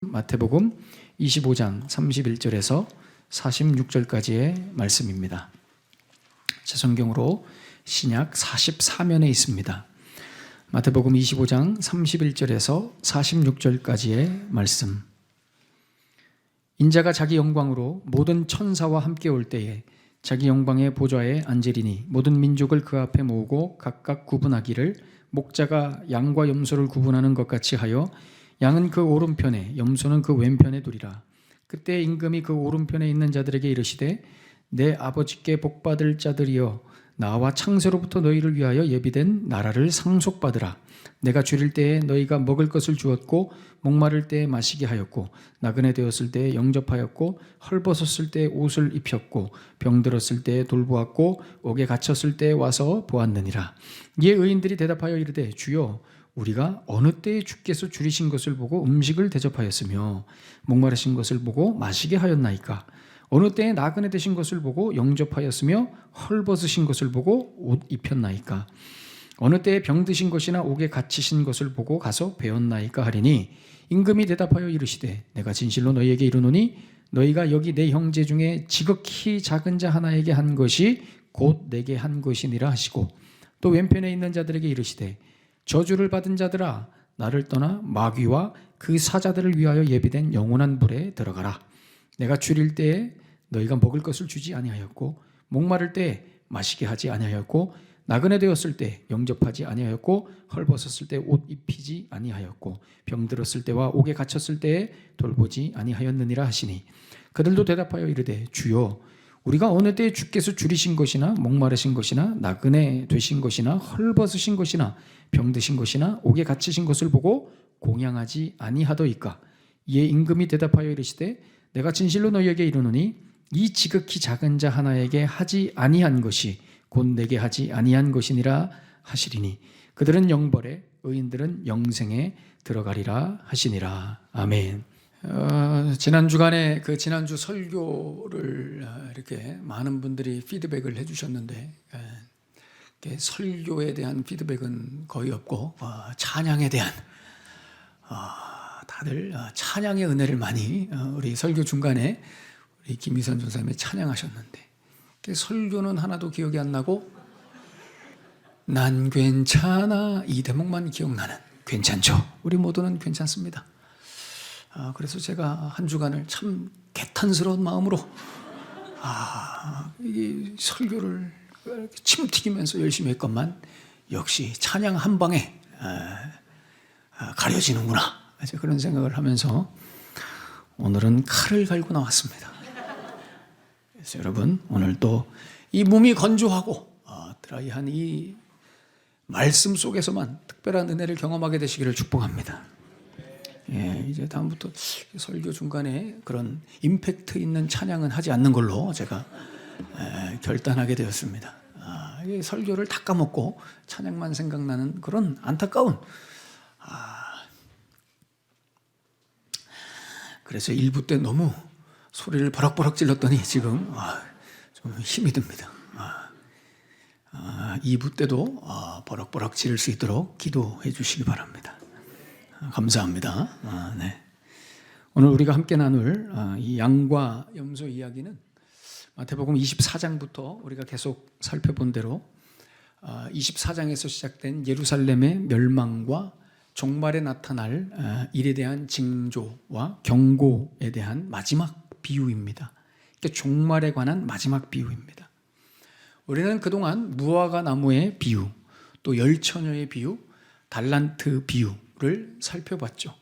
마태복음 25장 31절에서 46절까지의 말씀입니다. 제 성경으로 신약 44면에 있습니다. 마태복음 25장 31절에서 46절까지의 말씀. 인자가 자기 영광으로 모든 천사와 함께 올 때에 자기 영광의 보좌에 앉으리니 모든 민족을 그 앞에 모으고 각각 구분하기를 목자가 양과 염소를 구분하는 것 같이 하여 양은 그 오른편에 염소는 그 왼편에 두리라. 그때 임금이 그 오른편에 있는 자들에게 이르시되 내 아버지께 복받을 자들이여 나와 창세로부터 너희를 위하여 예비된 나라를 상속받으라. 내가 줄일 때에 너희가 먹을 것을 주었고 목마를 때에 마시게 하였고 나그네 되었을 때에 영접하였고 헐벗었을 때에 옷을 입혔고 병들었을 때에 돌보았고 옥에 갇혔을 때에 와서 보았느니라. 이에 의인들이 대답하여 이르되 주여 우리가 어느 때에 주께서 줄이신 것을 보고 음식을 대접하였으며 목마르신 것을 보고 마시게 하였나이까? 어느 때에 나그네 되신 것을 보고 영접하였으며 헐벗으신 것을 보고 옷 입혔나이까? 어느 때에 병드신 것이나 옥에 갇히신 것을 보고 가서 배웠나이까 하리니 임금이 대답하여 이르시되 내가 진실로 너희에게 이르노니 너희가 여기 내 형제 중에 지극히 작은 자 하나에게 한 것이 곧 내게 한 것이니라 하시고 또 왼편에 있는 자들에게 이르시되 저주를 받은 자들아 나를 떠나 마귀와 그 사자들을 위하여 예비된 영원한 불에 들어가라. 내가 줄일 때에 너희가 먹을 것을 주지 아니하였고 목마를 때에 마시게 하지 아니하였고 나그네 되었을 때 영접하지 아니하였고 헐벗었을 때 옷 입히지 아니하였고 병들었을 때와 옥에 갇혔을 때에 돌보지 아니하였느니라 하시니 그들도 대답하여 이르되 주여 우리가 어느 때에 주께서 줄이신 것이나 목마르신 것이나 나그네 되신 것이나 헐벗으신 것이나 병드신 것이나 옥에 갇히신 것을 보고 공양하지 아니하더이까? 이에 임금이 대답하여 이르시되 내가 진실로 너희에게 이르노니 이 지극히 작은 자 하나에게 하지 아니한 것이 곧 내게 하지 아니한 것이니라 하시리니 그들은 영벌에 의인들은 영생에 들어가리라 하시니라. 아멘. 지난 주간에 지난주 설교를 이렇게 많은 분들이 피드백을 해주셨는데 설교에 대한 피드백은 거의 없고 찬양에 대한 다들 찬양의 은혜를 많이 우리 설교 중간에 우리 김희선 전사님이 찬양하셨는데 설교는 하나도 기억이 안 나고 난 괜찮아 이 대목만 기억나는 괜찮죠? 우리 모두는 괜찮습니다. 그래서 제가 한 주간을 참 개탄스러운 마음으로 이 설교를 침 튀기면서 열심히 했건만 역시 찬양 한 방에 가려지는구나 그런 생각을 하면서 오늘은 칼을 갈고 나왔습니다. 그래서 여러분 오늘 또 이 몸이 건조하고 드라이한 이 말씀 속에서만 특별한 은혜를 경험하게 되시기를 축복합니다. 이제 다음부터 설교 중간에 그런 임팩트 있는 찬양은 하지 않는 걸로 제가 결단하게 되었습니다. 설교를 다 까먹고 찬양만 생각나는 그런 안타까운 그래서 1부 때 너무 소리를 버럭버럭 질렀더니 지금 좀 힘이 듭니다. 2부 때도 버럭버럭 지를 수 있도록 기도해 주시기 바랍니다. 감사합니다. 네. 오늘 우리가 함께 나눌 이 양과 염소 이야기는 마태복음 24장부터 우리가 계속 살펴본 대로 24장에서 시작된 예루살렘의 멸망과 종말에 나타날 일에 대한 징조와 경고에 대한 마지막 비유입니다. 그러니까 종말에 관한 마지막 비유입니다. 우리는 그동안 무화과 나무의 비유, 또 열처녀의 비유, 달란트 비유를 살펴봤죠.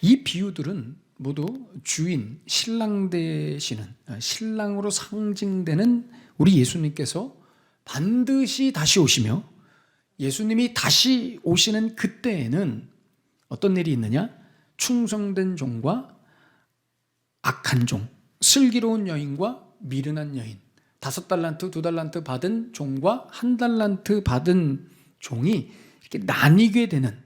이 비유들은 모두 주인, 신랑 되시는, 신랑으로 상징되는 우리 예수님께서 반드시 다시 오시며 예수님이 다시 오시는 그때에는 어떤 일이 있느냐? 충성된 종과 악한 종, 슬기로운 여인과 미련한 여인, 5달란트, 2달란트 받은 종과 1달란트 받은 종이 이렇게 나뉘게 되는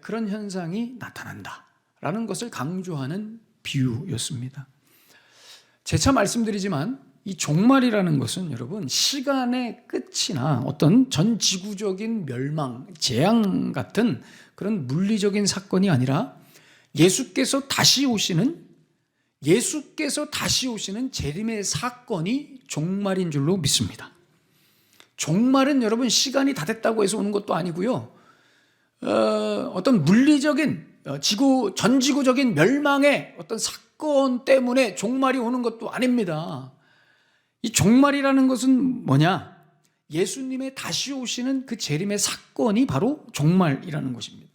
그런 현상이 나타난다라는 것을 강조하는 비유였습니다. 재차 말씀드리지만 이 종말이라는 것은 여러분 시간의 끝이나 어떤 전 지구적인 멸망, 재앙 같은 그런 물리적인 사건이 아니라 예수께서 다시 오시는 재림의 사건이 종말인 줄로 믿습니다. 종말은 여러분 시간이 다 됐다고 해서 오는 것도 아니고요. 어떤 물리적인 전지구적인 멸망의 어떤 사건 때문에 종말이 오는 것도 아닙니다. 이 종말이라는 것은 뭐냐? 예수님의 다시 오시는 그 재림의 사건이 바로 종말이라는 것입니다.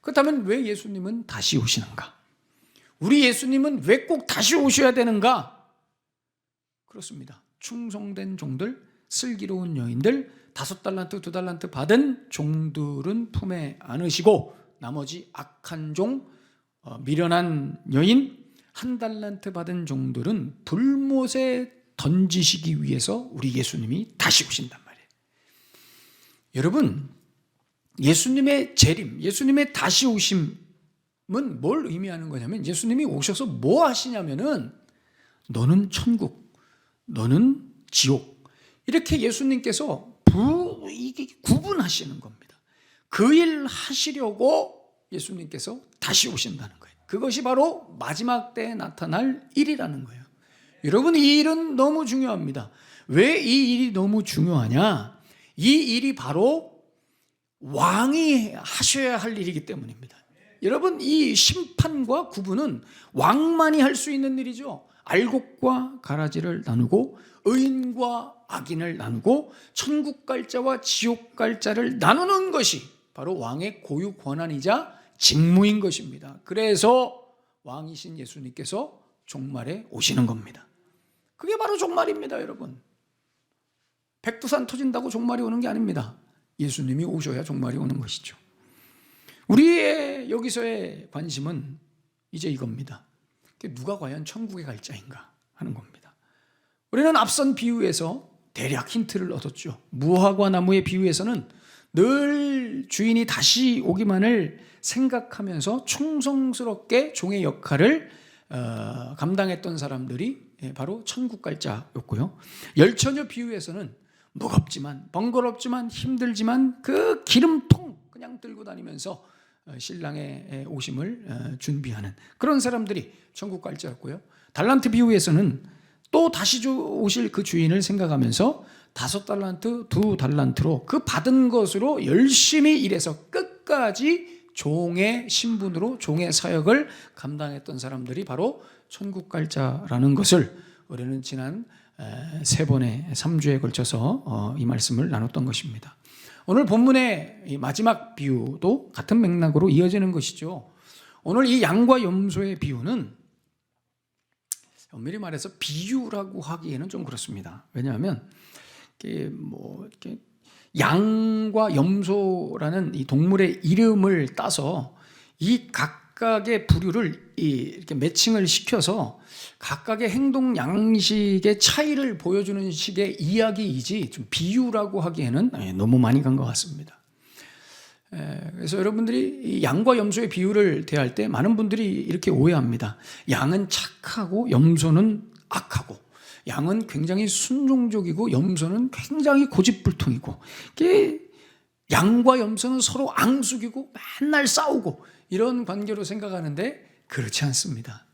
그렇다면 왜 예수님은 다시 오시는가? 우리 예수님은 왜 꼭 다시 오셔야 되는가? 그렇습니다. 충성된 종들, 슬기로운 여인들, 5달란트, 2달란트 받은 종들은 품에 안으시고 나머지 악한 종, 미련한 여인, 1달란트 받은 종들은 불못에 던지시기 위해서 우리 예수님이 다시 오신단 말이에요. 여러분, 예수님의 재림, 예수님의 다시 오심은 뭘 의미하는 거냐면 예수님이 오셔서 뭐 하시냐면은 너는 천국, 너는 지옥, 이렇게 예수님께서 구분하시는 겁니다. 그 일 하시려고 예수님께서 다시 오신다는 거예요. 그것이 바로 마지막 때에 나타날 일이라는 거예요. 여러분, 이 일은 너무 중요합니다. 왜 이 일이 너무 중요하냐? 이 일이 바로 왕이 하셔야 할 일이기 때문입니다. 여러분, 이 심판과 구분은 왕만이 할 수 있는 일이죠. 알곡과 가라지를 나누고 의인과 악인을 나누고 천국 갈 자와 지옥 갈 자를 나누는 것이 바로 왕의 고유 권한이자 직무인 것입니다. 그래서 왕이신 예수님께서 종말에 오시는 겁니다. 그게 바로 종말입니다, 여러분. 백두산 터진다고 종말이 오는 게 아닙니다. 예수님이 오셔야 종말이 오는 것이죠. 우리의 여기서의 관심은 이제 이겁니다. 누가 과연 천국에 갈 자인가 하는 겁니다. 우리는 앞선 비유에서 대략 힌트를 얻었죠. 무화과 나무의 비유에서는 늘 주인이 다시 오기만을 생각하면서 충성스럽게 종의 역할을 감당했던 사람들이 바로 천국 갈 자였고요. 열처녀 비유에서는 무겁지만 번거롭지만 힘들지만 그 기름통 그냥 들고 다니면서 신랑의 오심을 준비하는 그런 사람들이 천국 갈 자였고요. 달란트 비유에서는 또 다시 오실 그 주인을 생각하면서 5달란트, 2달란트로 그 받은 것으로 열심히 일해서 끝까지 종의 신분으로 종의 사역을 감당했던 사람들이 바로 천국 갈 자라는 것을 우리는 지난 3주에 걸쳐서 이 말씀을 나눴던 것입니다. 오늘 본문의 이 마지막 비유도 같은 맥락으로 이어지는 것이죠. 오늘 이 양과 염소의 비유는 엄밀히 말해서 비유라고 하기에는 좀 그렇습니다. 왜냐하면 이렇게 양과 염소라는 이 동물의 이름을 따서 이 각각의 부류를 이렇게 매칭을 시켜서 각각의 행동 양식의 차이를 보여주는 식의 이야기이지 좀 비유라고 하기에는 너무 많이 간 것 같습니다. 그래서 여러분들이 이 양과 염소의 비유를 대할 때 많은 분들이 이렇게 오해합니다. 양은 착하고 염소는 악하고, 양은 굉장히 순종적이고 염소는 굉장히 고집불통이고, 양과 염소는 서로 앙숙이고 맨날 싸우고 이런 관계로 생각하는데 그렇지 않습니다.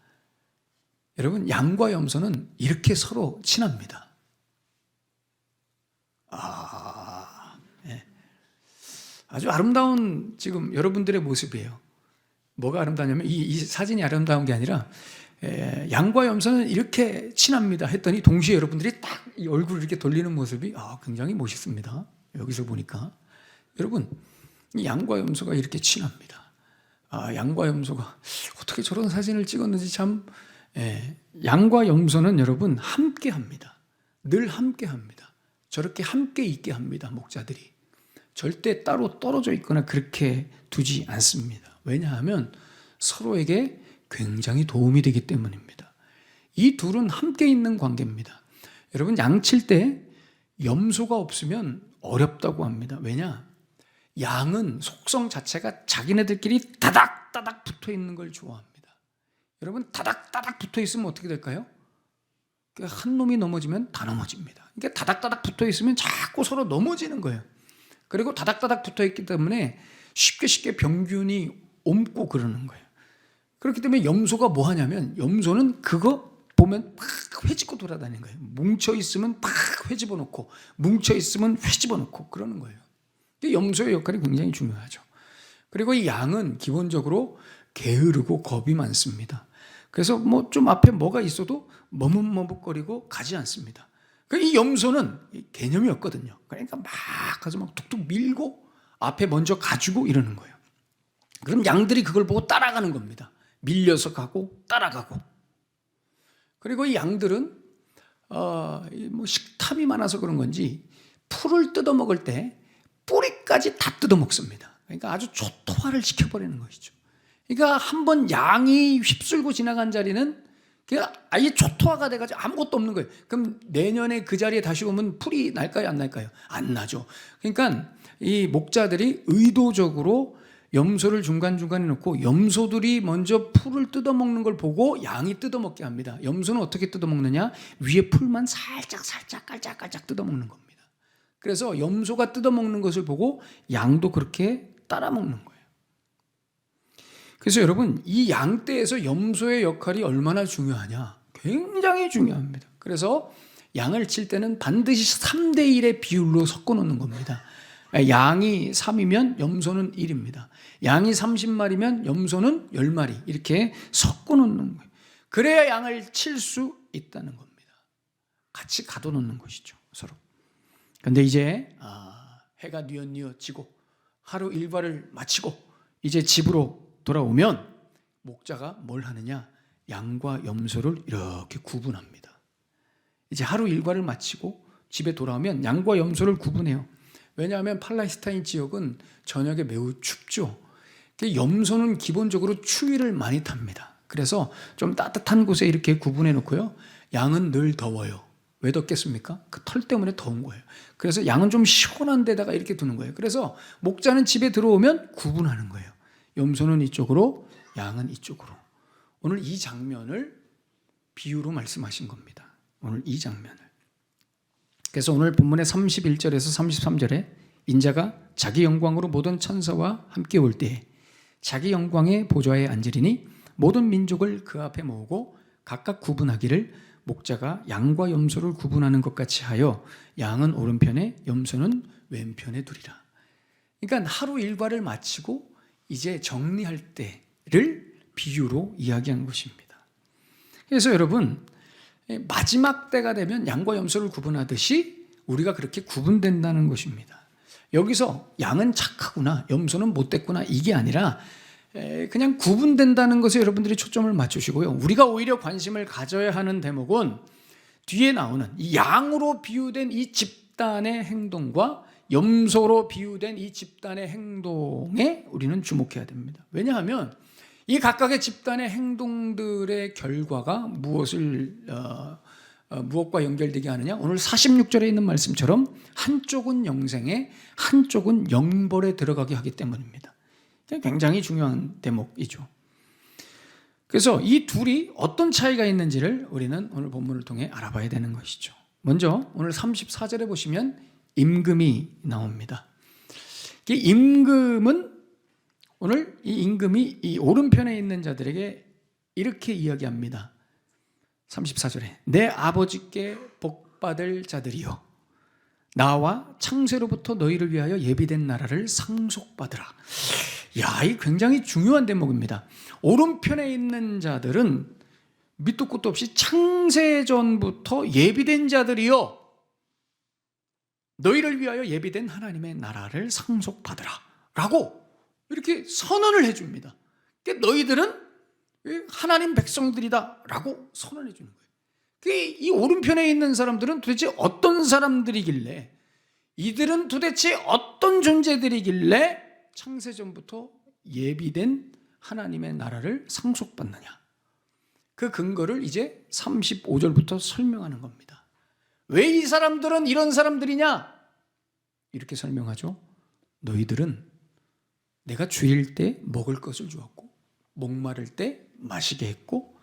여러분, 양과 염소는 이렇게 서로 친합니다. 아주 아름다운 지금 여러분들의 모습이에요. 뭐가 아름다냐면 이 사진이 아름다운 게 아니라 양과 염소는 이렇게 친합니다 했더니 동시에 여러분들이 딱 이 얼굴을 이렇게 돌리는 모습이 굉장히 멋있습니다. 여기서 보니까 여러분, 이 양과 염소가 이렇게 친합니다. 양과 염소가 어떻게 저런 사진을 찍었는지 참. 양과 염소는 여러분 함께 합니다. 늘 함께 합니다. 저렇게 함께 있게 합니다. 목자들이 절대 따로 떨어져 있거나 그렇게 두지 않습니다. 왜냐하면 서로에게 굉장히 도움이 되기 때문입니다. 이 둘은 함께 있는 관계입니다. 여러분, 양칠 때 염소가 없으면 어렵다고 합니다. 왜냐? 양은 속성 자체가 자기네들끼리 다닥다닥 붙어 있는 걸 좋아합니다. 여러분, 다닥다닥 붙어 있으면 어떻게 될까요? 한 놈이 넘어지면 다 넘어집니다. 그러니까 다닥다닥 붙어 있으면 자꾸 서로 넘어지는 거예요. 그리고 다닥다닥 붙어 있기 때문에 쉽게 병균이 옮고 그러는 거예요. 그렇기 때문에 염소가 뭐 하냐면 염소는 그거 보면 팍 회집고 돌아다니는 거예요. 뭉쳐 있으면 팍 회집어 놓고 뭉쳐 있으면 회집어 놓고 그러는 거예요. 염소의 역할이 굉장히 중요하죠. 그리고 이 양은 기본적으로 게으르고 겁이 많습니다. 그래서 뭐 좀 앞에 뭐가 있어도 머뭇머뭇거리고 가지 않습니다. 이 염소는 개념이 없거든요. 그러니까 막 가서 막 툭툭 밀고 앞에 먼저 가지고 이러는 거예요. 그럼 양들이 그걸 보고 따라가는 겁니다. 밀려서 가고 따라가고. 그리고 이 양들은 뭐 식탐이 많아서 그런 건지 풀을 뜯어먹을 때 뿌리까지 다 뜯어먹습니다. 그러니까 아주 초토화를 시켜버리는 것이죠. 그러니까 한번 양이 휩쓸고 지나간 자리는 그냥 아예 초토화가 돼가지고 아무것도 없는 거예요. 그럼 내년에 그 자리에 다시 오면 풀이 날까요? 안 날까요? 안 나죠. 그러니까 이 목자들이 의도적으로 염소를 중간중간에 놓고 염소들이 먼저 풀을 뜯어먹는 걸 보고 양이 뜯어먹게 합니다. 염소는 어떻게 뜯어먹느냐? 위에 풀만 살짝 깔짝깔짝 뜯어먹는 겁니다. 그래서 염소가 뜯어먹는 것을 보고 양도 그렇게 따라먹는 거예요. 그래서 여러분, 이 양떼에서 염소의 역할이 얼마나 중요하냐? 굉장히 중요합니다. 그래서 양을 칠 때는 반드시 3대1의 비율로 섞어 놓는 겁니다. 양이 3이면 염소는 1입니다. 양이 30마리면 염소는 10마리 이렇게 섞어 놓는 거예요. 그래야 양을 칠 수 있다는 겁니다. 같이 가둬놓는 것이죠, 서로. 그런데 이제 해가 뉘엿뉘엿 지고 하루 일과를 마치고 이제 집으로 돌아오면 목자가 뭘 하느냐? 양과 염소를 이렇게 구분합니다. 이제 하루 일과를 마치고 집에 돌아오면 양과 염소를 구분해요. 왜냐하면 팔레스타인 지역은 저녁에 매우 춥죠. 염소는 기본적으로 추위를 많이 탑니다. 그래서 좀 따뜻한 곳에 이렇게 구분해 놓고요. 양은 늘 더워요. 왜 덥겠습니까? 그 털 때문에 더운 거예요. 그래서 양은 좀 시원한 데다가 이렇게 두는 거예요. 그래서 목자는 집에 들어오면 구분하는 거예요. 염소는 이쪽으로, 양은 이쪽으로. 오늘 이 장면을 비유로 말씀하신 겁니다. 오늘 이 장면을. 그래서 오늘 본문의 31절에서 33절에 인자가 자기 영광으로 모든 천사와 함께 올 때에 자기 영광의 보좌에 앉으리니 모든 민족을 그 앞에 모으고 각각 구분하기를 목자가 양과 염소를 구분하는 것 같이 하여 양은 오른편에 염소는 왼편에 두리라. 그러니까 하루 일과를 마치고 이제 정리할 때를 비유로 이야기한 것입니다. 그래서 여러분, 마지막 때가 되면 양과 염소를 구분하듯이 우리가 그렇게 구분된다는 것입니다. 여기서 양은 착하구나, 염소는 못됐구나 이게 아니라 그냥 구분된다는 것에 여러분들이 초점을 맞추시고요. 우리가 오히려 관심을 가져야 하는 대목은 뒤에 나오는 이 양으로 비유된 이 집단의 행동과 염소로 비유된 이 집단의 행동에 우리는 주목해야 됩니다. 왜냐하면 이 각각의 집단의 행동들의 결과가 무엇과 연결되게 하느냐? 오늘 46절에 있는 말씀처럼 한쪽은 영생에 한쪽은 영벌에 들어가게 하기 때문입니다. 굉장히 중요한 대목이죠. 그래서 이 둘이 어떤 차이가 있는지를 우리는 오늘 본문을 통해 알아봐야 되는 것이죠. 먼저 오늘 34절에 보시면 임금이 나옵니다. 이 임금은 오늘 이 임금이 이 오른편에 있는 자들에게 이렇게 이야기합니다. 34절에 내 아버지께 복받을 자들이여 나와 창세로부터 너희를 위하여 예비된 나라를 상속받으라. 야, 이 굉장히 중요한 대목입니다. 오른편에 있는 자들은 밑도 끝도 없이 창세전부터 예비된 자들이여 너희를 위하여 예비된 하나님의 나라를 상속받으라 라고 이렇게 선언을 해줍니다. 그러니까 너희들은 하나님 백성들이다 라고 선언해 주는 거예요. 이 오른편에 있는 사람들은 도대체 어떤 사람들이길래, 이들은 도대체 어떤 존재들이길래 창세전부터 예비된 하나님의 나라를 상속받느냐. 그 근거를 이제 35절부터 설명하는 겁니다. 왜 이 사람들은 이런 사람들이냐? 이렇게 설명하죠. 너희들은 내가 주일 때 먹을 것을 주었고 목마를 때 마시게 했고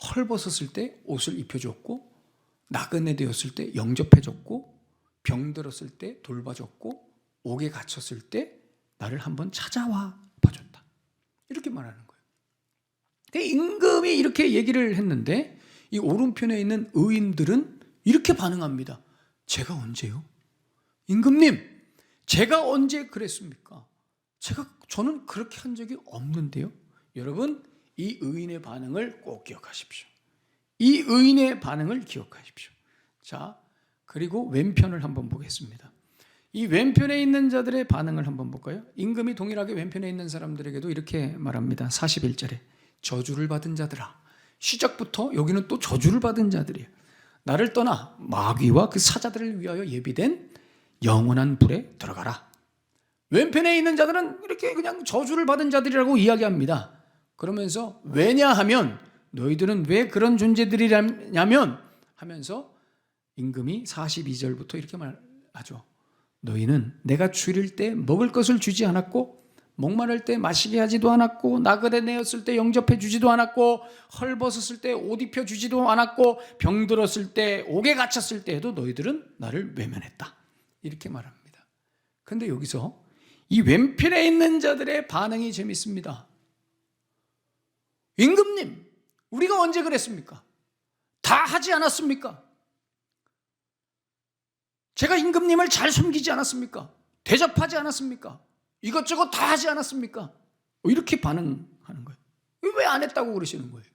헐벗었을 때 옷을 입혀줬고 나그네 되었을 때 영접해줬고 병들었을 때 돌봐줬고 옥에 갇혔을 때 나를 한번 찾아와 봐줬다. 이렇게 말하는 거예요. 임금이 이렇게 얘기를 했는데 이 오른편에 있는 의인들은 이렇게 반응합니다. 제가 언제요? 임금님, 제가 언제 그랬습니까? 저는 그렇게 한 적이 없는데요. 여러분, 이 의인의 반응을 꼭 기억하십시오. 이 의인의 반응을 기억하십시오. 자, 그리고 왼편을 한번 보겠습니다. 이 왼편에 있는 자들의 반응을 한번 볼까요? 임금이 동일하게 왼편에 있는 사람들에게도 이렇게 말합니다. 41절에 저주를 받은 자들아. 시작부터 여기는 또 저주를 받은 자들이에요. 나를 떠나 마귀와 그 사자들을 위하여 예비된 영원한 불에 들어가라. 왼편에 있는 자들은 이렇게 그냥 저주를 받은 자들이라고 이야기합니다. 그러면서 왜냐하면 너희들은 왜 그런 존재들이냐면 하면서 임금이 42절부터 이렇게 말하죠. 너희는 내가 줄일 때 먹을 것을 주지 않았고 목마를 때 마시게 하지도 않았고 나그네 내었을 때 영접해 주지도 않았고 헐벗었을 때 옷 입혀 주지도 않았고 병들었을 때 옥에 갇혔을 때에도 너희들은 나를 외면했다. 이렇게 말합니다. 그런데 여기서 이 왼편에 있는 자들의 반응이 재밌습니다. 임금님, 우리가 언제 그랬습니까? 다 하지 않았습니까? 제가 임금님을 잘 섬기지 않았습니까? 대접하지 않았습니까? 이것저것 다 하지 않았습니까? 이렇게 반응하는 거예요. 왜 안 했다고 그러시는 거예요?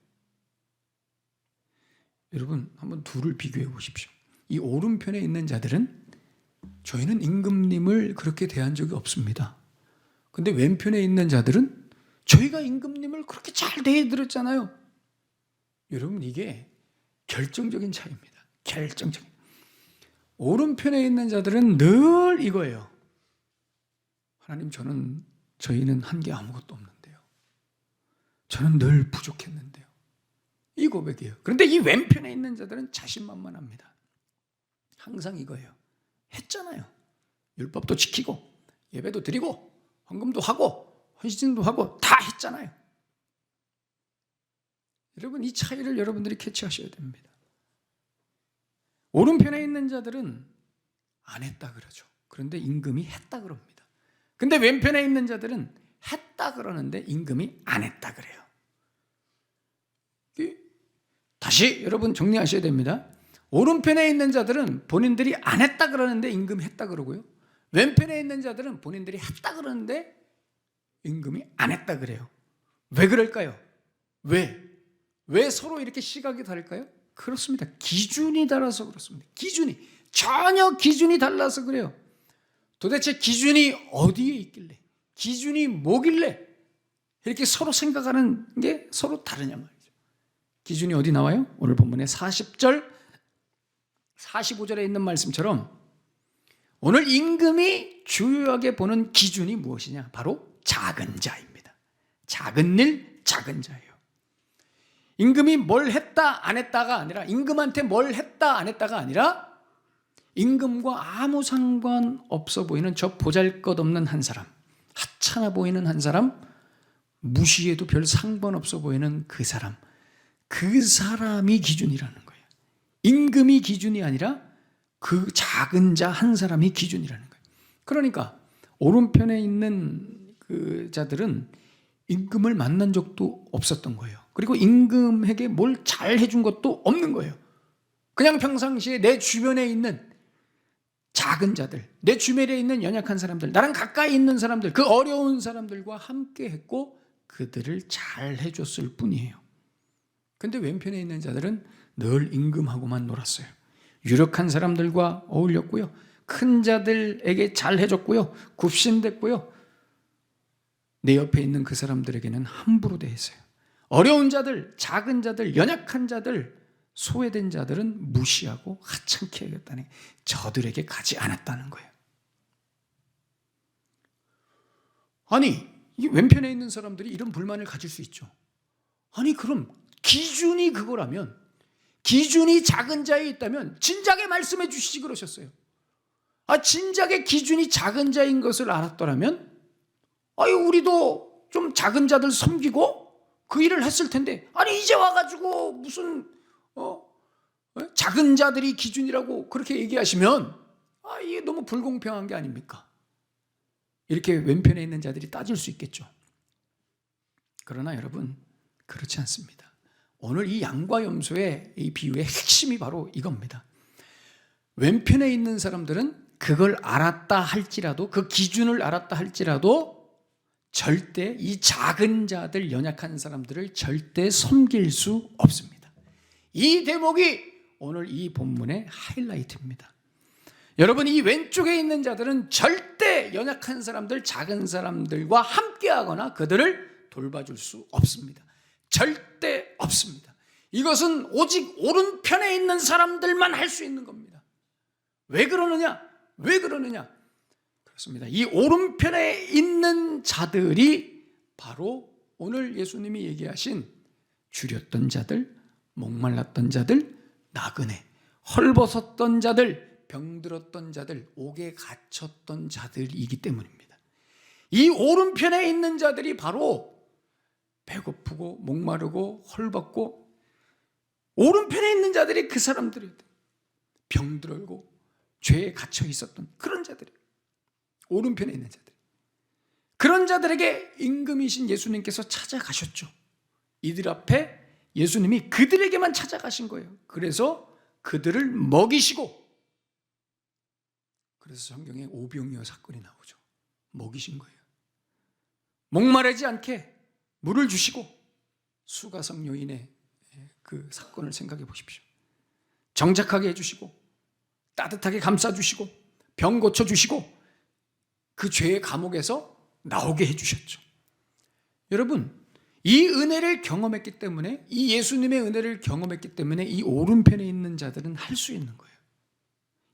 여러분, 한번 둘을 비교해 보십시오. 이 오른편에 있는 자들은 저희는 임금님을 그렇게 대한 적이 없습니다. 근데 왼편에 있는 자들은 저희가 임금님을 그렇게 잘 대해드렸잖아요. 여러분, 이게 결정적인 차이입니다. 결정적인. 오른편에 있는 자들은 늘 이거예요. 하나님, 저희는 한 게 아무것도 없는데요. 저는 늘 부족했는데요. 이 고백이에요. 그런데 이 왼편에 있는 자들은 자신만만합니다. 항상 이거예요. 했잖아요. 율법도 지키고 예배도 드리고 헌금도 하고 헌신도 하고 다 했잖아요. 여러분, 이 차이를 여러분들이 캐치하셔야 됩니다. 오른편에 있는 자들은 안 했다 그러죠. 그런데 임금이 했다 그럽니다. 근데 왼편에 있는 자들은 했다 그러는데 임금이 안 했다 그래요. 다시 여러분 정리하셔야 됩니다. 오른편에 있는 자들은 본인들이 안 했다 그러는데 임금이 했다 그러고요. 왼편에 있는 자들은 본인들이 했다 그러는데 임금이 안 했다 그래요. 왜 그럴까요? 왜 서로 이렇게 시각이 다를까요? 그렇습니다. 기준이 달라서 그렇습니다. 전혀 기준이 달라서 그래요. 도대체 기준이 어디에 있길래, 기준이 뭐길래 이렇게 서로 생각하는 게 서로 다르냐 말이죠. 기준이 어디 나와요? 오늘 본문의 40절, 45절에 있는 말씀처럼 오늘 임금이 주요하게 보는 기준이 무엇이냐? 바로 작은 자입니다. 작은 일, 작은 자예요. 임금이 뭘 했다 안 했다가 아니라, 임금한테 뭘 했다 안 했다가 아니라 임금과 아무 상관없어 보이는 저 보잘것없는 한 사람, 하찮아 보이는 한 사람, 무시해도 별 상관없어 보이는 그 사람이 기준이라는 거예요. 임금이 기준이 아니라 그 작은 자 한 사람이 기준이라는 거예요. 그러니까 오른편에 있는 그 자들은 임금을 만난 적도 없었던 거예요. 그리고 임금에게 뭘 잘 해준 것도 없는 거예요. 그냥 평상시에 내 주변에 있는 작은 자들, 내 주변에 있는 연약한 사람들, 나랑 가까이 있는 사람들, 그 어려운 사람들과 함께 했고 그들을 잘 해줬을 뿐이에요. 근데 왼편에 있는 자들은 늘 임금하고만 놀았어요. 유력한 사람들과 어울렸고요, 큰 자들에게 잘 해줬고요, 굽신댔고요, 내 옆에 있는 그 사람들에게는 함부로 대했어요. 어려운 자들, 작은 자들, 연약한 자들, 소외된 자들은 무시하고 하찮게 여겼다니, 저들에게 가지 않았다는 거예요. 아니, 이 왼편에 있는 사람들이 이런 불만을 가질 수 있죠. 아니, 그럼 기준이 그거라면, 기준이 작은 자에 있다면 진작에 말씀해 주시지 그러셨어요. 진작에 기준이 작은 자인 것을 알았더라면 우리도 좀 작은 자들 섬기고 그 일을 했을 텐데, 이제 와가지고 무슨 작은 자들이 기준이라고 그렇게 얘기하시면 이게 너무 불공평한 게 아닙니까? 이렇게 왼편에 있는 자들이 따질 수 있겠죠. 그러나 여러분, 그렇지 않습니다. 오늘 이 양과 염소의 이 비유의 핵심이 바로 이겁니다. 왼편에 있는 사람들은 그걸 알았다 할지라도, 그 기준을 알았다 할지라도 절대 이 작은 자들, 연약한 사람들을 절대 섬길 수 없습니다. 이 대목이 오늘 이 본문의 하이라이트입니다. 여러분, 이 왼쪽에 있는 자들은 절대 연약한 사람들, 작은 사람들과 함께하거나 그들을 돌봐줄 수 없습니다. 절대 없습니다. 이것은 오직 오른편에 있는 사람들만 할 수 있는 겁니다. 왜 그러느냐? 그렇습니다. 이 오른편에 있는 자들이 바로 오늘 예수님이 얘기하신 줄였던 자들, 목말랐던 자들, 나그네, 헐벗었던 자들, 병들었던 자들, 옥에 갇혔던 자들이기 때문입니다. 이 오른편에 있는 자들이 바로 배고프고 목마르고 헐벗고, 오른편에 있는 자들이 그 사람들이에요. 병들고 죄에 갇혀 있었던 그런 자들이에요. 오른편에 있는 자들. 그런 자들에게 임금이신 예수님께서 찾아가셨죠. 이들 앞에 예수님이 그들에게만 찾아가신 거예요. 그래서 그들을 먹이시고, 그래서 성경에 오병이어 사건이 나오죠. 먹이신 거예요. 목마르지 않게 물을 주시고, 수가성 여인의 그 사건을 생각해 보십시오. 정착하게 해주시고, 따뜻하게 감싸주시고, 병 고쳐주시고, 그 죄의 감옥에서 나오게 해주셨죠. 여러분, 이 은혜를 경험했기 때문에, 이 예수님의 은혜를 경험했기 때문에 이 오른편에 있는 자들은 할 수 있는 거예요.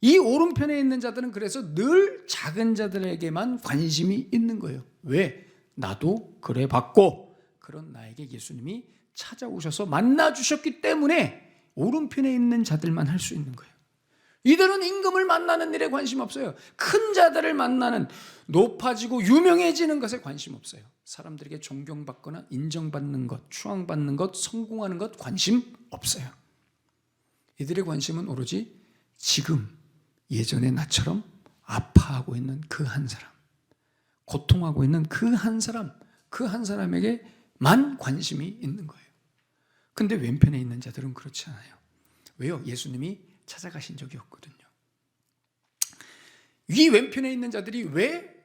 이 오른편에 있는 자들은 그래서 늘 작은 자들에게만 관심이 있는 거예요. 왜? 나도 그래 봤고, 그런 나에게 예수님이 찾아오셔서 만나주셨기 때문에 오른편에 있는 자들만 할 수 있는 거예요. 이들은 임금을 만나는 일에 관심 없어요. 큰 자들을 만나는, 높아지고 유명해지는 것에 관심 없어요. 사람들에게 존경받거나 인정받는 것, 추앙받는 것, 성공하는 것 관심 없어요. 이들의 관심은 오로지 지금 예전의 나처럼 아파하고 있는 그 한 사람, 고통하고 있는 그 한 사람, 그 한 사람에게만 관심이 있는 거예요. 근데 왼편에 있는 자들은 그렇지 않아요. 왜요? 예수님이 찾아가신 적이 없거든요. 이 왼편에 있는 자들이 왜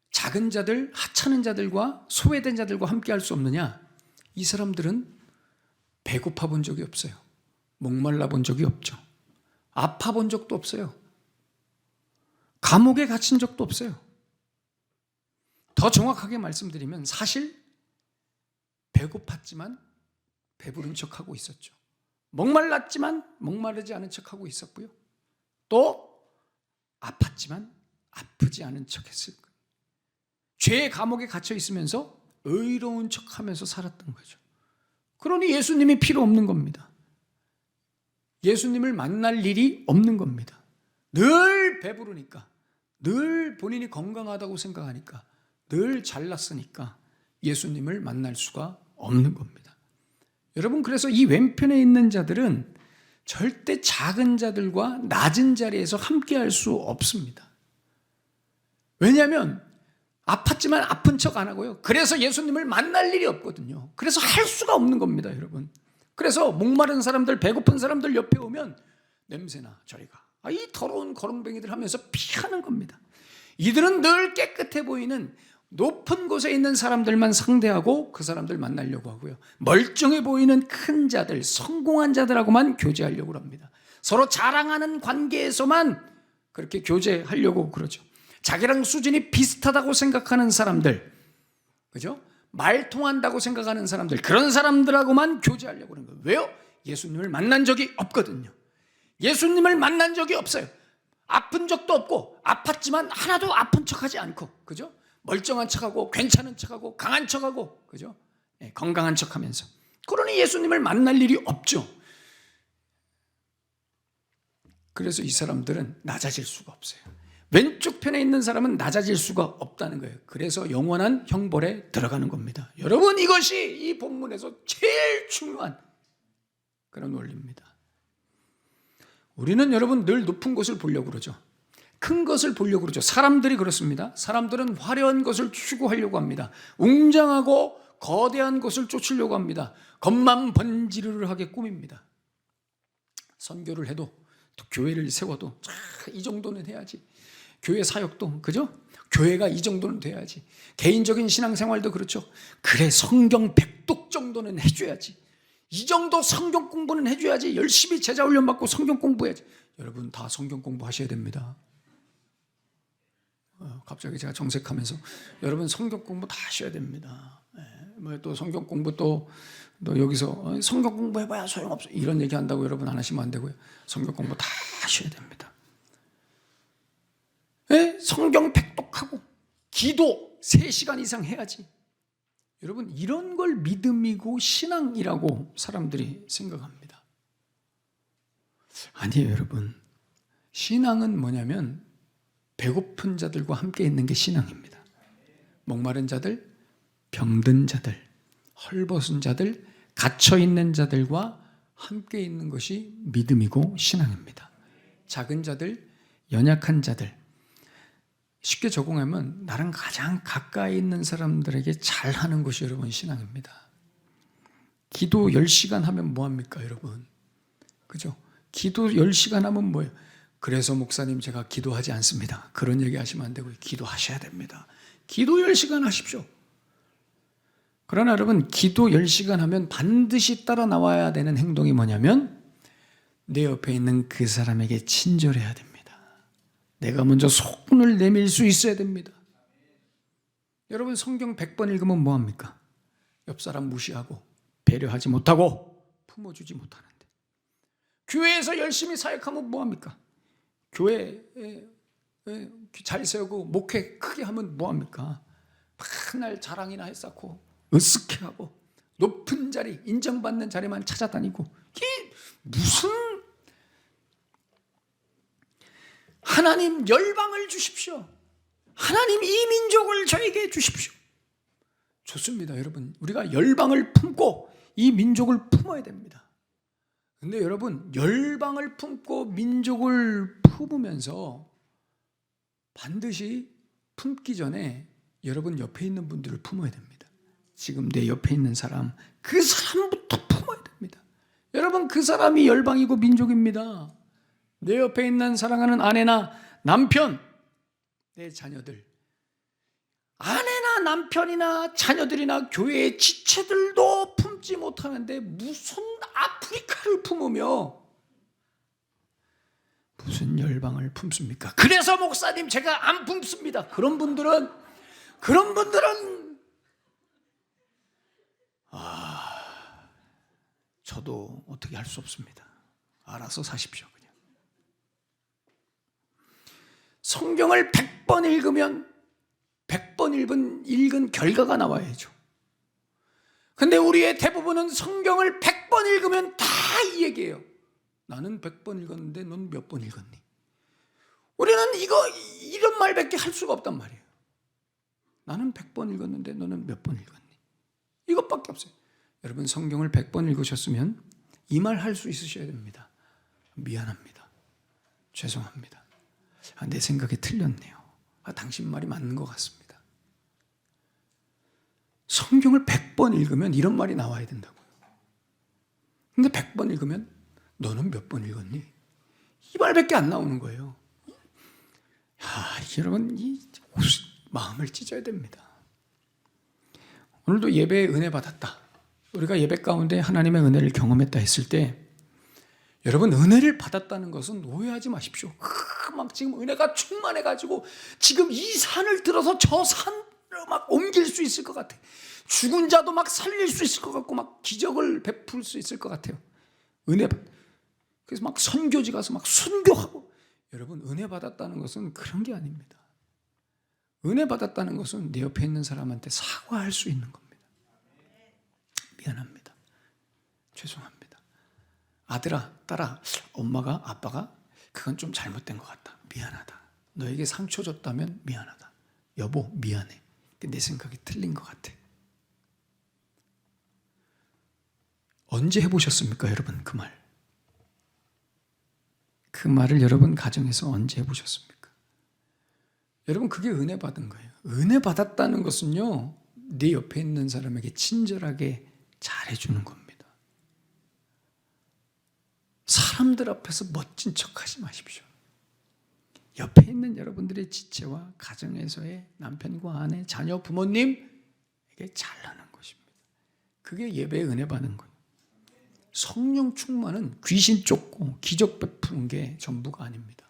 작은 자들, 하찮은 자들과 소외된 자들과 함께 할 수 없느냐? 이 사람들은 배고파 본 적이 없어요. 목말라 본 적이 없죠. 아파 본 적도 없어요. 감옥에 갇힌 적도 없어요. 더 정확하게 말씀드리면 사실 배고팠지만 배부른 척하고 있었죠. 목말랐지만 목마르지 않은 척하고 있었고요. 또 아팠지만 아프지 않은 척했을 거예요. 죄의 감옥에 갇혀 있으면서 의로운 척하면서 살았던 거죠. 그러니 예수님이 필요 없는 겁니다. 예수님을 만날 일이 없는 겁니다. 늘 배부르니까, 늘 본인이 건강하다고 생각하니까, 늘 잘났으니까 예수님을 만날 수가 없는 겁니다. 여러분, 그래서 이 왼편에 있는 자들은 절대 작은 자들과 낮은 자리에서 함께 할 수 없습니다. 왜냐하면 아팠지만 아픈 척 안 하고요. 그래서 예수님을 만날 일이 없거든요. 그래서 할 수가 없는 겁니다, 여러분. 그래서 목마른 사람들, 배고픈 사람들 옆에 오면 냄새나 저리 가. 이 더러운 거렁뱅이들 하면서 피하는 겁니다. 이들은 늘 깨끗해 보이는 높은 곳에 있는 사람들만 상대하고 그 사람들 만나려고 하고요. 멀쩡해 보이는 큰 자들, 성공한 자들하고만 교제하려고 합니다. 서로 자랑하는 관계에서만 그렇게 교제하려고 그러죠. 자기랑 수준이 비슷하다고 생각하는 사람들, 그죠? 말 통한다고 생각하는 사람들, 그런 사람들하고만 교제하려고 하는 거예요. 왜요? 예수님을 만난 적이 없거든요. 예수님을 만난 적이 없어요. 아픈 적도 없고, 아팠지만 하나도 아픈 척하지 않고, 그죠? 멀쩡한 척하고, 괜찮은 척하고, 강한 척하고, 그죠? 네, 건강한 척하면서. 그러니 예수님을 만날 일이 없죠. 그래서 이 사람들은 낮아질 수가 없어요. 왼쪽 편에 있는 사람은 낮아질 수가 없다는 거예요. 그래서 영원한 형벌에 들어가는 겁니다. 여러분, 이것이 이 본문에서 제일 중요한 그런 원리입니다. 우리는 여러분 늘 높은 것을 보려고 그러죠. 큰 것을 보려고 그러죠. 사람들이 그렇습니다. 사람들은 화려한 것을 추구하려고 합니다. 웅장하고 거대한 것을 쫓으려고 합니다. 겉만 번지르르하게 꾸밉니다. 선교를 해도 또 교회를 세워도 이 정도는 해야지. 교회 사역도 그죠? 교회가 이 정도는 돼야지. 개인적인 신앙생활도 그렇죠. 그래 성경 100독 정도는 해줘야지. 이 정도 성경 공부는 해줘야지. 열심히 제자 훈련 받고 성경 공부해야지. 여러분 다 성경 공부하셔야 됩니다. 갑자기 제가 정색하면서 여러분 성경 공부 다 하셔야 됩니다. 또 성경 공부 또 여기서 성경 공부해봐야 소용없어 이런 얘기한다고 여러분 안 하시면 안 되고요. 성경 공부 다 하셔야 됩니다. 성경 100독하고 기도 3시간 이상 해야지. 여러분 이런 걸 믿음이고 신앙이라고 사람들이 생각합니다. 아니에요 여러분. 신앙은 뭐냐면 배고픈 자들과 함께 있는 게 신앙입니다. 목마른 자들, 병든 자들, 헐벗은 자들, 갇혀있는 자들과 함께 있는 것이 믿음이고 신앙입니다. 작은 자들, 연약한 자들, 쉽게 적용하면 나랑 가장 가까이 있는 사람들에게 잘하는 것이 여러분 신앙입니다. 기도 10시간 하면 뭐합니까 여러분? 그죠? 기도 10시간 하면 뭐예요? 그래서 목사님 제가 기도하지 않습니다. 그런 얘기 하시면 안 되고요. 기도하셔야 됩니다. 기도 10시간 하십시오. 그러나 여러분 기도 10시간 하면 반드시 따라 나와야 되는 행동이 뭐냐면 내 옆에 있는 그 사람에게 친절해야 됩니다. 내가 먼저 손을 내밀 수 있어야 됩니다. 여러분 성경 100번 읽으면 뭐합니까? 옆 사람 무시하고 배려하지 못하고 품어주지 못하는데 교회에서 열심히 사역하면 뭐합니까? 교회 잘 세우고 목회 크게 하면 뭐합니까? 맨날 자랑이나 해쌓고 으쓱해하고 높은 자리 인정받는 자리만 찾아다니고 이게 무슨 하나님 열방을 주십시오. 하나님 이 민족을 저에게 주십시오. 좋습니다 여러분. 우리가 열방을 품고 이 민족을 품어야 됩니다. 근데 여러분 열방을 품고 민족을 품으면서 반드시 품기 전에 여러분 옆에 있는 분들을 품어야 됩니다. 지금 내 옆에 있는 사람 그 사람부터 품어야 됩니다. 여러분 그 사람이 열방이고 민족입니다. 내 옆에 있는 사랑하는 아내나 남편, 내 자녀들, 아내나 남편이나 자녀들이나 교회의 지체들도 품지 못하는데 무슨 아프리카를 품으며 무슨 열방을 품습니까? 그래서 목사님 제가 안 품습니다. 그런 분들은 저도 어떻게 할 수 없습니다. 알아서 사십시오. 그냥 성경을 100번 읽으면 100번 읽은 결과가 나와야죠. 근데 우리의 대부분은 성경을 100번 읽으면 다 이 얘기예요. 나는 100번 읽었는데 넌 몇 번 읽었니? 우리는 이런 말밖에 할 수가 없단 말이에요. 나는 100번 읽었는데 너는 몇 번 읽었니? 이것밖에 없어요. 여러분 성경을 100번 읽으셨으면 이 말 할 수 있으셔야 됩니다. 미안합니다. 죄송합니다. 내 생각이 틀렸네요. 당신 말이 맞는 것 같습니다. 성경을 100번 읽으면 이런 말이 나와야 된다고요. 근데 100번 읽으면 너는 몇 번 읽었니? 이 말밖에 안 나오는 거예요. 여러분 마음을 찢어야 됩니다. 오늘도 예배에 은혜 받았다. 우리가 예배 가운데 하나님의 은혜를 경험했다 했을 때 여러분 은혜를 받았다는 것은 오해하지 마십시오. 막 지금 은혜가 충만해가지고 지금 이 산을 들어서 저 산으로 막 옮길 수 있을 것 같아. 죽은 자도 막 살릴 수 있을 것 같고 막 기적을 베풀 수 있을 것 같아요. 그래서 막 선교지 가서 막 순교하고. 여러분 은혜 받았다는 것은 그런 게 아닙니다. 은혜 받았다는 것은 내 옆에 있는 사람한테 사과할 수 있는 겁니다. 미안합니다. 죄송합니다. 아들아, 딸아, 엄마가, 아빠가 그건 좀 잘못된 것 같다. 미안하다. 너에게 상처 줬다면 미안하다. 여보, 미안해. 내 생각이 틀린 것 같아. 언제 해보셨습니까, 여러분? 그 말. 그 말을 여러분 가정에서 언제 해보셨습니까? 여러분 그게 은혜 받은 거예요. 은혜 받았다는 것은요, 네 옆에 있는 사람에게 친절하게 잘해주는 겁니다. 사람들 앞에서 멋진 척하지 마십시오. 옆에 있는 여러분들의 지체와 가정에서의 남편과 아내, 자녀, 부모님에게 잘하는 것입니다. 그게 예배의 은혜 받는 거예요. 성령 충만은 귀신 쫓고 기적 베푸는 게 전부가 아닙니다.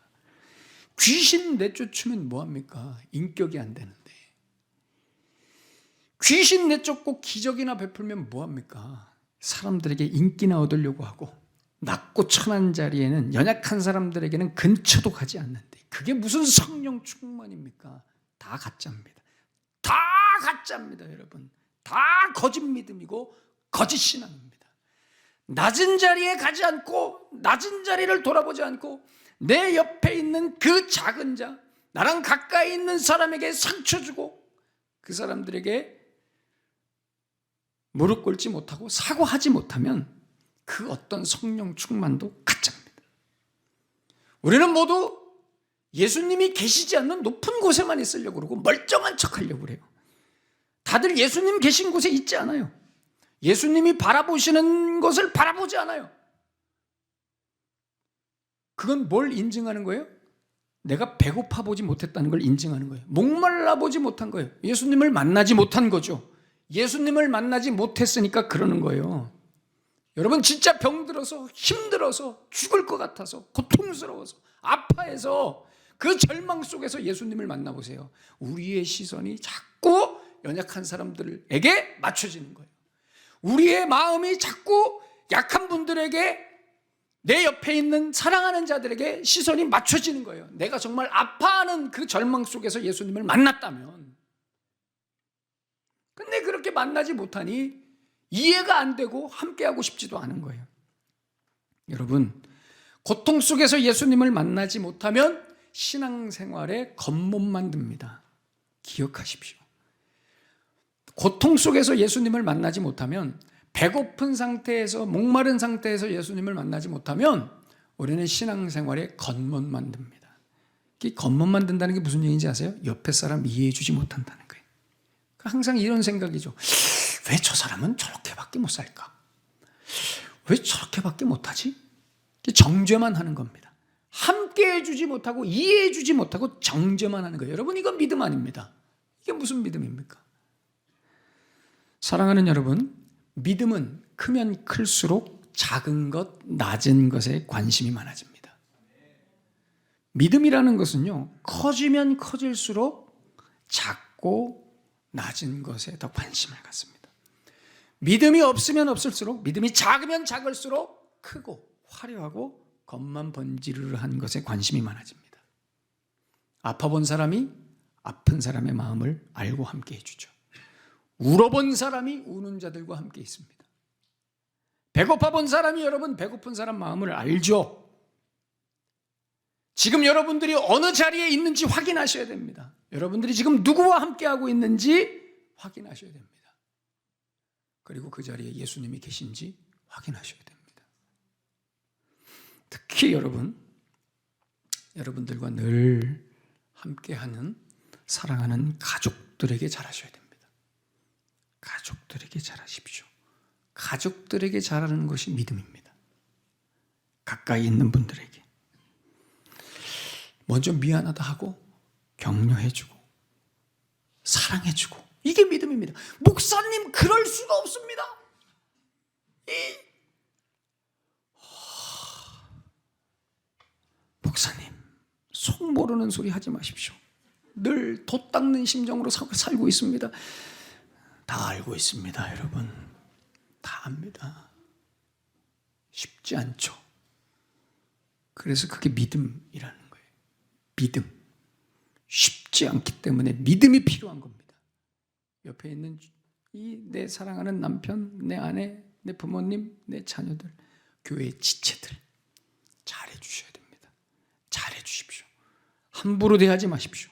귀신 내쫓으면 뭐합니까? 인격이 안 되는데. 귀신 내쫓고 기적이나 베풀면 뭐합니까? 사람들에게 인기나 얻으려고 하고 낮고 천한 자리에는 연약한 사람들에게는 근처도 가지 않는데 그게 무슨 성령 충만입니까? 다 가짜입니다. 다 가짜입니다, 여러분. 다 거짓 믿음이고 거짓 신앙입니다. 낮은 자리에 가지 않고 낮은 자리를 돌아보지 않고 내 옆에 있는 그 작은 자, 나랑 가까이 있는 사람에게 상처 주고 그 사람들에게 무릎 꿇지 못하고 사과하지 못하면 그 어떤 성령 충만도 가짜입니다. 우리는 모두 예수님이 계시지 않는 높은 곳에만 있으려고 그러고 멀쩡한 척하려고 그래요. 다들 예수님 계신 곳에 있지 않아요. 예수님이 바라보시는 것을 바라보지 않아요. 그건 뭘 인증하는 거예요? 내가 배고파 보지 못했다는 걸 인증하는 거예요. 목말라 보지 못한 거예요. 예수님을 만나지 못한 거죠. 예수님을 만나지 못했으니까 그러는 거예요. 여러분 진짜 병들어서 힘들어서 죽을 것 같아서 고통스러워서 아파해서 그 절망 속에서 예수님을 만나보세요. 우리의 시선이 자꾸 연약한 사람들에게 맞춰지는 거예요. 우리의 마음이 자꾸 약한 분들에게 내 옆에 있는 사랑하는 자들에게 시선이 맞춰지는 거예요. 내가 정말 아파하는 그 절망 속에서 예수님을 만났다면. 근데 그렇게 만나지 못하니 이해가 안 되고 함께하고 싶지도 않은 거예요. 여러분, 고통 속에서 예수님을 만나지 못하면 신앙생활에 겉멋만 듭니다. 기억하십시오. 고통 속에서 예수님을 만나지 못하면, 배고픈 상태에서 목마른 상태에서 예수님을 만나지 못하면 우리는 신앙생활에 겉멋만 듭니다. 겉멋만 든다는 게 무슨 얘기인지 아세요? 옆에 사람 이해해 주지 못한다는 거예요. 항상 이런 생각이죠. 왜 저 사람은 저렇게밖에 못 살까? 왜 저렇게밖에 못하지? 정죄만 하는 겁니다. 함께해 주지 못하고 이해해 주지 못하고 정죄만 하는 거예요. 여러분, 이건 믿음 아닙니다. 이게 무슨 믿음입니까? 사랑하는 여러분, 믿음은 크면 클수록 작은 것, 낮은 것에 관심이 많아집니다. 믿음이라는 것은요, 커지면 커질수록 작고 낮은 것에 더 관심을 갖습니다. 믿음이 없으면 없을수록, 믿음이 작으면 작을수록 크고 화려하고 겉만 번지르르한 것에 관심이 많아집니다. 아파 본 사람이 아픈 사람의 마음을 알고 함께 해주죠. 울어본 사람이 우는 자들과 함께 있습니다. 배고파 본 사람이 여러분 배고픈 사람 마음을 알죠. 지금 여러분들이 어느 자리에 있는지 확인하셔야 됩니다. 여러분들이 지금 누구와 함께하고 있는지 확인하셔야 됩니다. 그리고 그 자리에 예수님이 계신지 확인하셔야 됩니다. 특히 여러분들과 늘 함께하는 사랑하는 가족들에게 잘하셔야 됩니다. 가족들에게 잘하십시오. 가족들에게 잘하는 것이 믿음입니다. 가까이 있는 분들에게 먼저 미안하다 하고 격려해주고 사랑해주고, 이게 믿음입니다. 목사님, 그럴 수가 없습니다. 목사님, 속 모르는 소리 하지 마십시오. 늘 돛 닦는 심정으로 살고 있습니다. 다 알고 있습니다, 여러분. 다 압니다. 쉽지 않죠. 그래서 그게 믿음이라는 거예요. 믿음. 쉽지 않기 때문에 믿음이 필요한 겁니다. 옆에 있는 이 내 사랑하는 남편, 내 아내, 내 부모님, 내 자녀들, 교회의 지체들 잘해 주셔야 됩니다. 잘해 주십시오. 함부로 대하지 마십시오.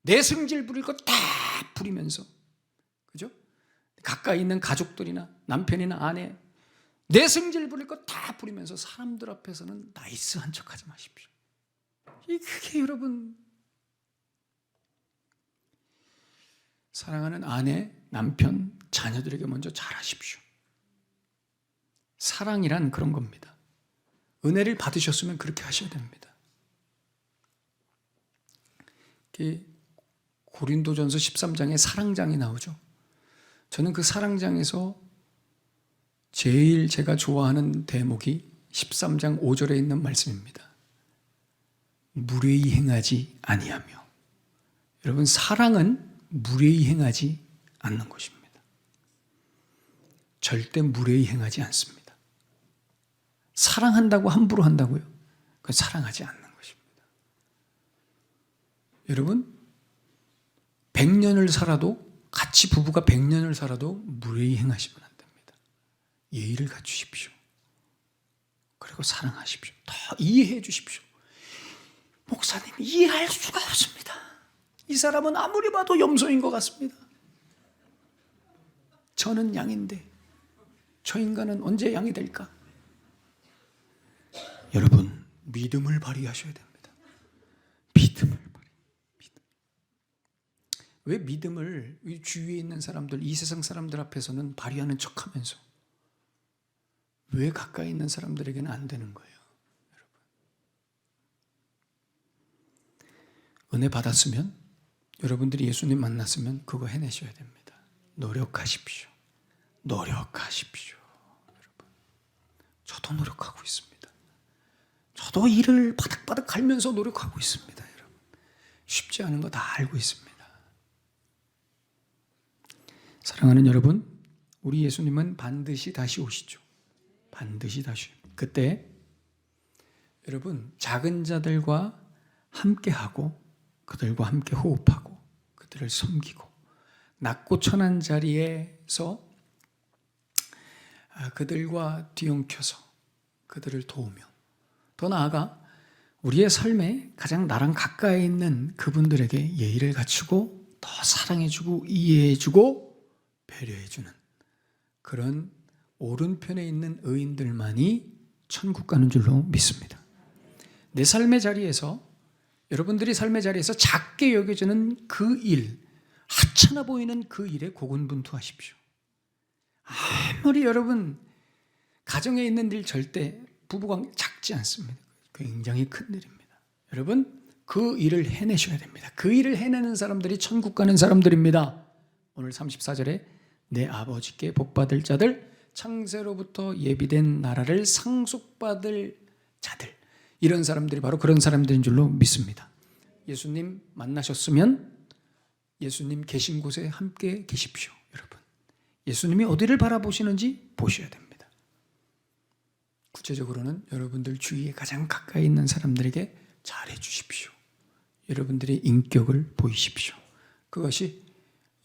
내 승질 부릴 거 다 부리면서, 그죠? 가까이 있는 가족들이나 남편이나 아내, 내 승질 부릴 거 다 부리면서 사람들 앞에서는 나이스한 척하지 마십시오. 그게 여러분, 사랑하는 아내, 남편, 자녀들에게 먼저 잘하십시오. 사랑이란 그런 겁니다. 은혜를 받으셨으면 그렇게 하셔야 됩니다. 고린도전서 13장에 사랑장이 나오죠. 저는 그 사랑장에서 제일 제가 좋아하는 대목이 13장 5절에 있는 말씀입니다. 무례히 행하지 아니하며. 여러분, 사랑은 무례히 행하지 않는 것입니다. 절대 무례히 행하지 않습니다. 사랑한다고 함부로 한다고요? 그건 사랑하지 않는 것입니다. 여러분, 100년을 살아도, 같이 부부가 100년을 살아도 무례히 행하시면 안 됩니다. 예의를 갖추십시오. 그리고 사랑하십시오. 더 이해해 주십시오. 목사님, 이해할 수가 없습니다. 이 사람은 아무리 봐도 염소인 것 같습니다. 저는 양인데 저 인간은 언제 양이 될까? 여러분, 믿음을 발휘하셔야 됩니다. 믿음을 발휘. 왜 믿음을 주위에 있는 사람들, 이 세상 사람들 앞에서는 발휘하는 척하면서 왜 가까이 있는 사람들에게는 안 되는 거예요? 여러분, 은혜 받았으면, 여러분들이 예수님 만났으면 그거 해내셔야 됩니다. 노력하십시오. 노력하십시오. 여러분, 저도 노력하고 있습니다. 저도 일을 바닥바닥 갈면서 노력하고 있습니다. 여러분, 쉽지 않은 거 다 알고 있습니다. 사랑하는 여러분, 우리 예수님은 반드시 다시 오시죠. 반드시 다시. 그때 여러분, 작은 자들과 함께하고 그들과 함께 호흡하고 그들을 섬기고 낮고 천한 자리에서 그들과 뒤엉켜서 그들을 도우며, 더 나아가 우리의 삶에 가장 나랑 가까이 있는 그분들에게 예의를 갖추고 더 사랑해주고 이해해주고 배려해주는 그런 오른편에 있는 의인들만이 천국 가는 줄로 믿습니다. 내 삶의 자리에서, 여러분들이 삶의 자리에서 작게 여겨지는 그 일, 하찮아 보이는 그 일에 고군분투하십시오. 아무리 여러분 가정에 있는 일 절대 부부관계 작지 않습니다. 굉장히 큰 일입니다. 여러분, 그 일을 해내셔야 됩니다. 그 일을 해내는 사람들이 천국 가는 사람들입니다. 오늘 34절에 내 아버지께 복받을 자들, 창세로부터 예비된 나라를 상속받을 자들, 이런 사람들이 바로 그런 사람들인 줄로 믿습니다. 예수님 만나셨으면 예수님 계신 곳에 함께 계십시오. 여러분, 예수님이 어디를 바라보시는지 보셔야 됩니다. 구체적으로는 여러분들 주위에 가장 가까이 있는 사람들에게 잘해 주십시오. 여러분들의 인격을 보이십시오. 그것이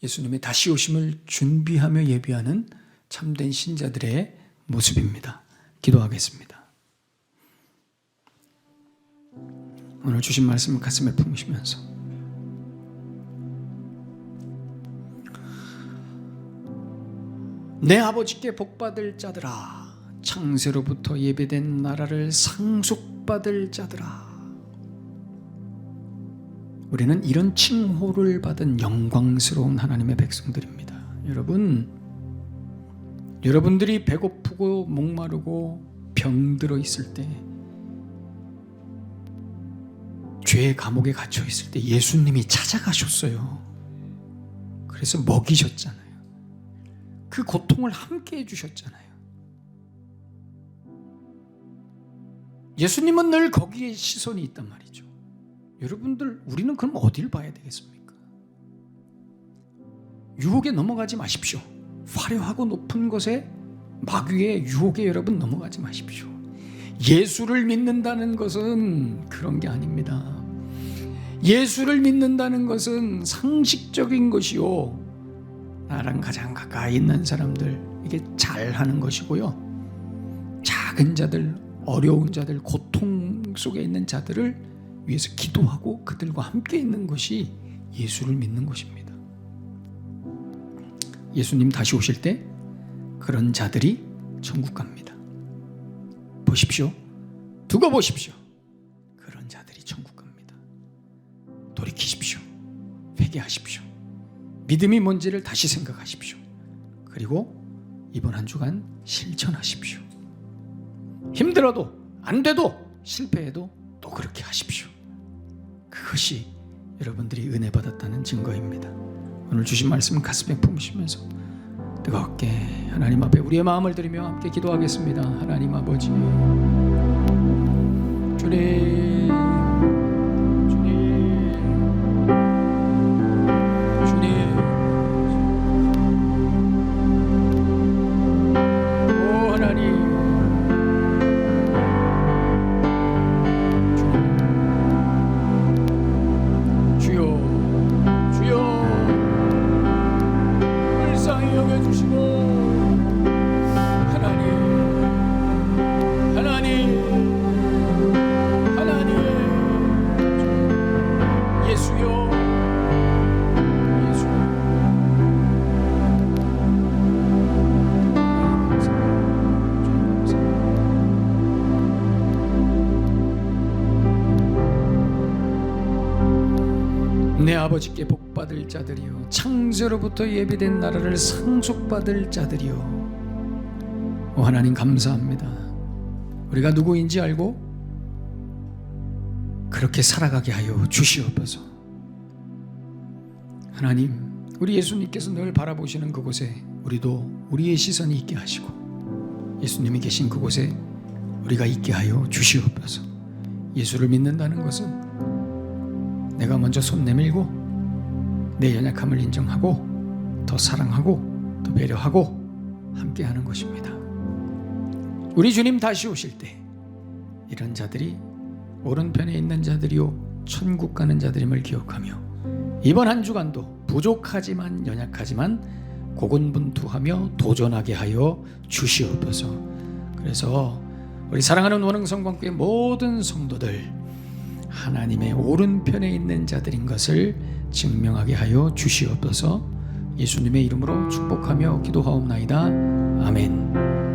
예수님의 다시 오심을 준비하며 예비하는 참된 신자들의 모습입니다. 기도하겠습니다. 오늘 주신 말씀을 가슴에 품으시면서 내 아버지께 복받을 자들아, 창세로부터 예배된 나라를 상속받을 자들아. 우리는 이런 칭호를 받은 영광스러운 하나님의 백성들입니다. 여러분들이 배고프고 목마르고 병들어 있을 때, 죄의 감옥에 갇혀 있을 때 예수님이 찾아가셨어요. 그래서 먹이셨잖아요. 그 고통을 함께 해주셨잖아요. 예수님은 늘 거기에 시선이 있단 말이죠. 여러분들, 우리는 그럼 어딜 봐야 되겠습니까? 유혹에 넘어가지 마십시오. 화려하고 높은 것에, 마귀의 유혹에 여러분 넘어가지 마십시오. 예수를 믿는다는 것은 그런 게 아닙니다. 예수를 믿는다는 것은 상식적인 것이요, 나랑 가장 가까이 있는 사람들, 이게 잘하는 것이고요, 작은 자들, 어려운 자들, 고통 속에 있는 자들을 위해서 기도하고 그들과 함께 있는 것이 예수를 믿는 것입니다. 예수님 다시 오실 때 그런 자들이 천국 갑니다. 보십시오. 두고 보십시오. 그런 자들이 천국 갑니다. 돌이키십시오. 회개하십시오. 믿음이 뭔지를 다시 생각하십시오. 그리고 이번 한 주간 실천하십시오. 힘들어도 안 돼도 실패해도 또 그렇게 하십시오. 그것이 여러분들이 은혜 받았다는 증거입니다. 오늘 주신 말씀 가슴에 품으시면서 뜨겁게 하나님 앞에 우리의 마음을 드리며 함께 기도하겠습니다. 하나님 아버지, 주님, 오 하나님, 주여 불쌍히 여겨주시고 하나님 예수여 내 아버지께 복받을 자들이요 창세로부터 예비된 나라를 상속받을 자들이요. 오 하나님 감사합니다. 우리가 누구인지 알고 그렇게 살아가게 하여 주시옵소서. 하나님, 우리 예수님께서 늘 바라보시는 그곳에 우리도 우리의 시선이 있게 하시고 예수님이 계신 그곳에 우리가 있게 하여 주시옵소서. 예수를 믿는다는 것은 내가 먼저 손 내밀고 내 연약함을 인정하고 더 사랑하고 더 배려하고 함께하는 것입니다. 우리 주님 다시 오실 때 이런 자들이 오른편에 있는 자들이요 천국 가는 자들임을 기억하며 이번 한 주간도 부족하지만 연약하지만 고군분투하며 도전하게 하여 주시옵소서. 그래서 우리 사랑하는 원흥성광교회 모든 성도들 하나님의 오른편에 있는 자들인 것을 증명하게 하여 주시옵소서. 예수님의 이름으로 축복하며 기도하옵나이다. 아멘.